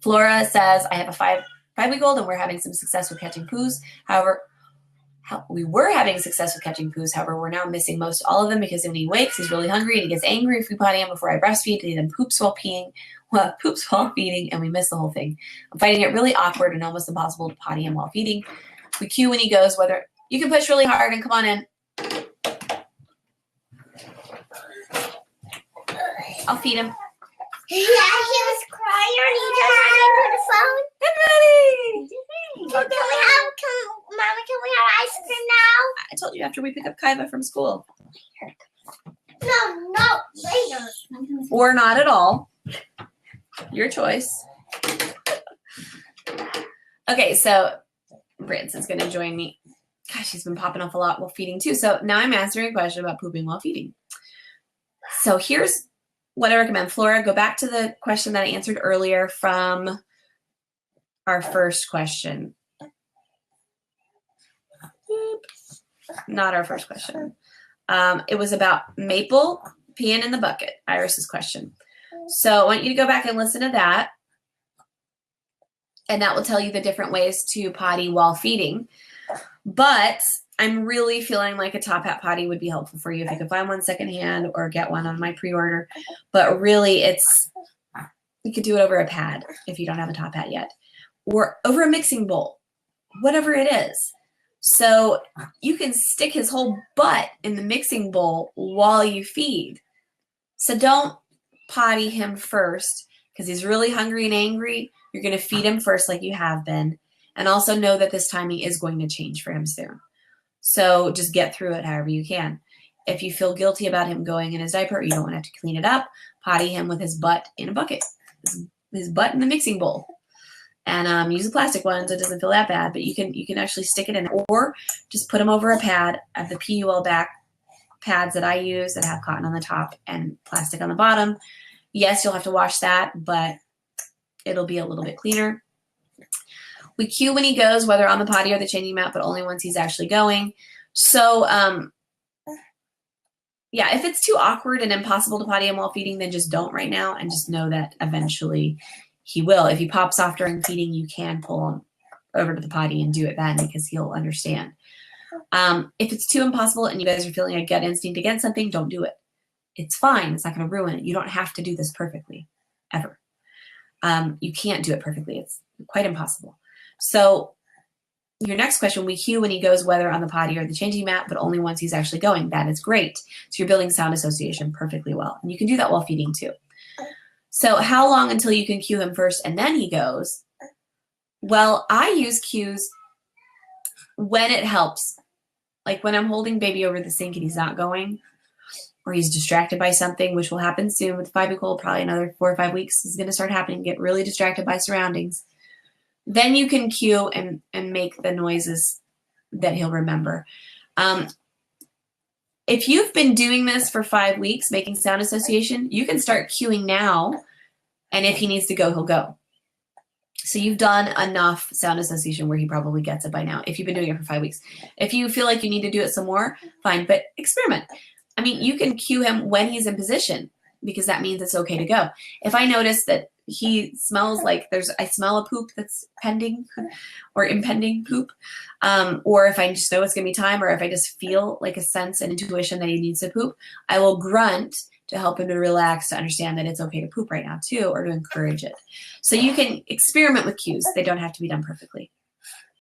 Flora says, I have a five-week-old and we're having some success with catching poos. However, we were having success with catching poos. However, we're now missing most all of them because when he wakes, he's really hungry and he gets angry if we potty him before I breastfeed. He then poops while feeding, and we miss the whole thing. I'm finding it really awkward and almost impossible to potty him while feeding. We cue when he goes, whether you can push really hard and come on in. I'll feed him. Yeah, he was crying and he just ran into the phone. I'm ready. Mommy, can we have ice cream now? I told you after we pick up Kaiva from school. No, later. Or not at all. Your choice. Okay, so Branson's going to join me. Gosh, she's been popping off a lot while feeding too. So now I'm answering a question about pooping while feeding. So here's what I recommend. Flora, go back to the question that I answered earlier from our first question. Not our first question. It was about Maple peeing in the bucket, Iris's question. So I want you to go back and listen to that. And that will tell you the different ways to potty while feeding. But I'm really feeling like a top hat potty would be helpful for you if you could find one secondhand or get one on my pre-order. But really, you could do it over a pad if you don't have a top hat yet, or over a mixing bowl, whatever it is. So you can stick his whole butt in the mixing bowl while you feed. So don't potty him first because he's really hungry and angry. You're going to feed him first like you have been. And also know that this timing is going to change for him soon. So just get through it however you can. If you feel guilty about him going in his diaper, you don't want to have to clean it up, potty him with his butt in a bucket, his butt in the mixing bowl. And use a plastic one so it doesn't feel that bad, but you can actually stick it in, or just put him over a pad. I have the PUL back pads that I use that have cotton on the top and plastic on the bottom. Yes, you'll have to wash that, but it'll be a little bit cleaner. We cue when he goes, whether on the potty or the changing mat, but only once he's actually going. So, yeah, if it's too awkward and impossible to potty him while feeding, then just don't right now, and just know that eventually he will. If he pops off during feeding, you can pull him over to the potty and do it then because he'll understand. If it's too impossible and you guys are feeling a gut instinct against something, don't do it. It's fine. It's not going to ruin it. You don't have to do this perfectly, ever. You can't do it perfectly. It's quite impossible. So your next question, we cue when he goes, whether on the potty or the changing mat, but only once he's actually going. That is great. So you're building sound association perfectly well. And you can do that while feeding too. So how long until you can cue him first and then he goes? Well, I use cues when it helps. Like when I'm holding baby over the sink and he's not going, or he's distracted by something, which will happen soon with 5-week-old, probably another 4 or 5 weeks is going to start happening, get really distracted by surroundings. Then you can cue and make the noises that he'll remember. If you've been doing this for 5 weeks, making sound association, you can start cueing now. And if he needs to go, he'll go. So you've done enough sound association where he probably gets it by now, if you've been doing it for 5 weeks. If you feel like you need to do it some more, fine, but experiment. I mean, you can cue him when he's in position because that means it's okay to go. If I notice that he smells like I smell a poop that's pending or impending poop, or if I just know it's gonna be time, or if I just feel like a sense and intuition that he needs to poop, I will grunt to help him to relax, to understand that it's okay to poop right now too, or to encourage it. So you can experiment with cues. They don't have to be done perfectly.